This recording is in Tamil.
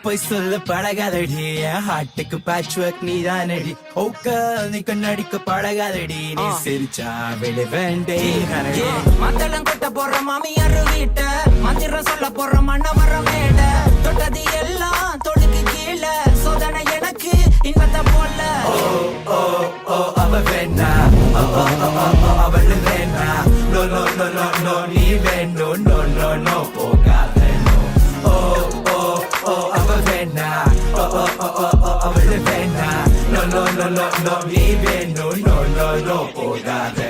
போய் சொல்ல பழகாதடி ஹார்ட்டுக்கு பேட்ச் ஒர்க் நீ தானடி நீ கண்ணடிக்க பழகாதடி நீ சிரிச்சா விட வேண்டே மத்தளம் கொட்ட போற மாமியார் வீட்ட மந்திரம் சொல்ல போற மன்னவர மேட தொட்டது எல்லாம் தொடுக்கு கீழே சோதனை எனக்கு இன்பத்தை போல அவ வேணா அவள் வேணா no no no no no நீ வேணும் நோ நோ நோ போகாத அவ வேணா அவள் வேணா no no no no no நீ வேணும் நோ நோ நோ போகாத